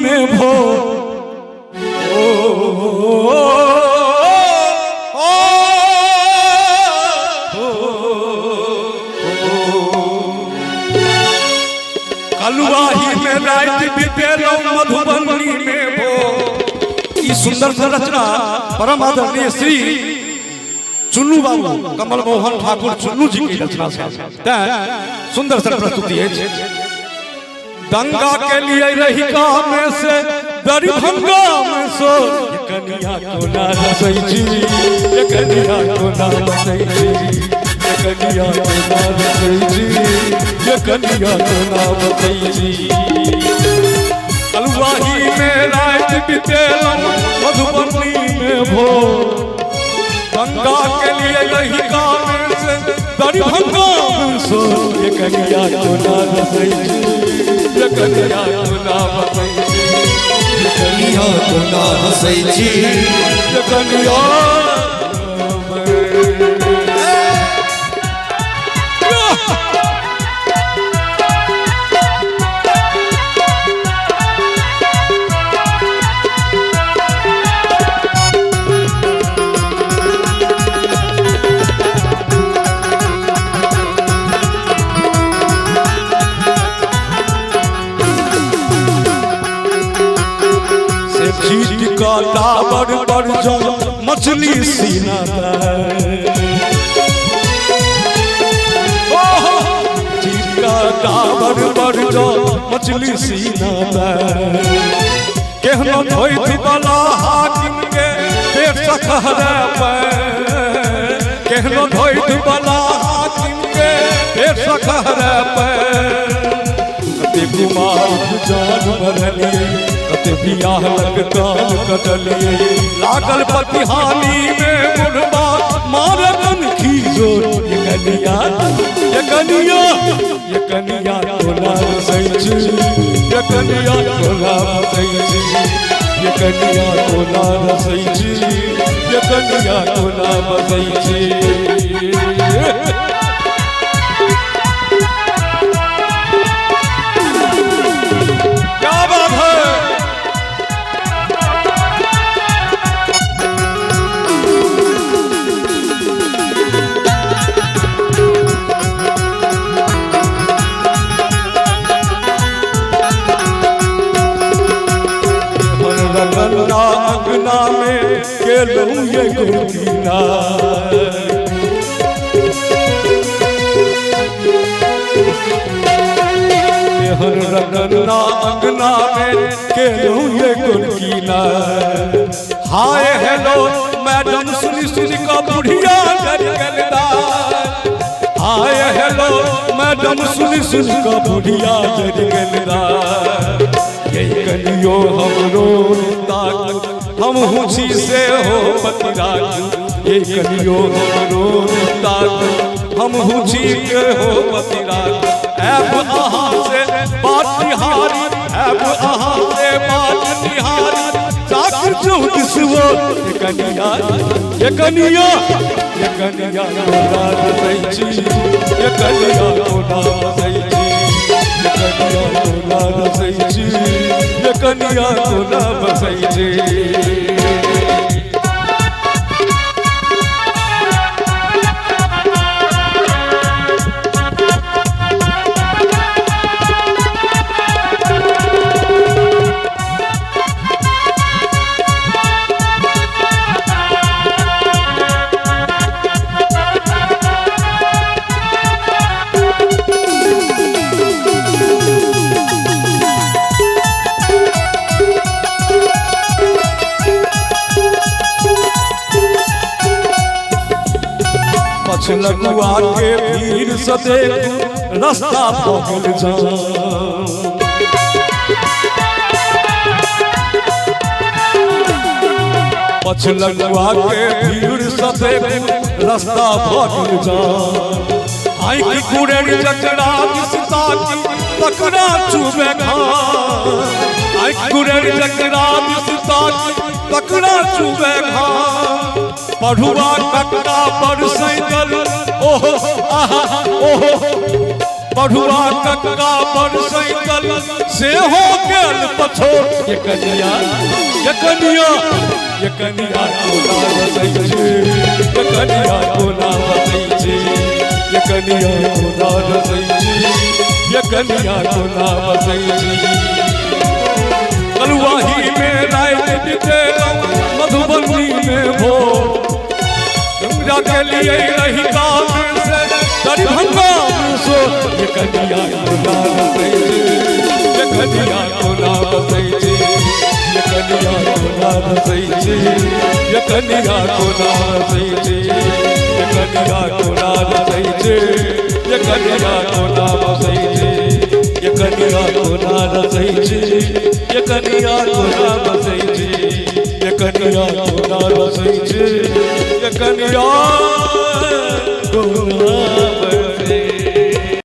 में भो कलुआही में रात बितेलो मधुबनी में भो। इस सुंदर संरचना परम आदरणीय श्री चुन्नू बाबू कमल मोहन ठाकुर चुन्नू जी की रचना से सुंदर सा प्रस्तुति है। दंगा के लिए रही काम में से दरभंगा में सो कन्या को ना रसई जी, कन्या को ना रसई जी, कन्या को ना रसई जी, कन्या को ना रसई जी। कलुआही में रात बितेलो मधुबनी में भो। दंगा के लिए रही काम से दरभंगा में सो कन्या को ना रसई जी, कन्या को ना रसई जी, कन्या को ना रसई जी, कन्या चीट का टावर पर जो मछली सीना चीट का टावर पर जो मछली सीना केहनो धोई वाला हाकिम के पेट सखहरा पे, केहनो धोई वाला हाकिम के पेट सखहरा पे। कते कुमार जान भरलिए कते बियाह लगताल कटलिए लागल पतिहानी में बुढ़बा मारन खीजो। ये कन्या तोला रसई जी, ये कन्या तोला रसई जी, ये कन्या तोला रसई जी, ये कन्या तोला रसई जी। अंगना में केलूं ये गोपीना हर रंगना अंगना में केलूं ये गोपीना। हाय हेलो मैडम सुनी सुनी का बुढ़िया डर गलदा। हाय हेलो मैडम सुनी सुनी का बुढ़िया डर गलदा। ये कनियो हमरो ताक हम हुची से हो पतिराज। ये कनियो हमरो ताक हम हुची के हो पतिराज। ऐब आहा से बात निहारी, ऐब आहा से बात निहारी चाकर चौदिसवो। ये कनिया ये कनिया ये कनिया तोला रसई जी, ये कनिया तोला रसई जी, ये कन्या तोला रसई जी, ये कन्या तोला बसई जी। लगुआ के भीड़ से देख रास्ता भगल जा। पछ लगुआ के भीड़ से देख रास्ता भगल जा। आई की कुड़ेरी जकड़ा किसता की तकड़ा चुबे खा। आई कुड़ेरी जकड़ा किसता की तकड़ा चुबे खा। पढ़ुआ ककड़ा पर सैकल ओहो आहा ओहो बढ़ुआ कक्का बड़ सैकल से हो गेल पछो ये कनिया कोना बसै छै ये कनिया कोना बसै छै ये कनिया कोना बसै छै ये कनिया कोना बसै छै कलुआही में रात बितेलौं मधुबनी में भोर गंगा के लिए रही काम से दरभंगा में सो ये कनिया कोना बसै छै ये कनिया कोना बसै छै ये कनिया कोना बसै छै ये कनिया कोना बसै छै ये कनिया कोना बसै छै ये कनिया कोना बसै छै ये कनिया कोना बसै छै ये कनिया कोना बसै छै ये कनिया कोना बसै छै ये कनिया कोना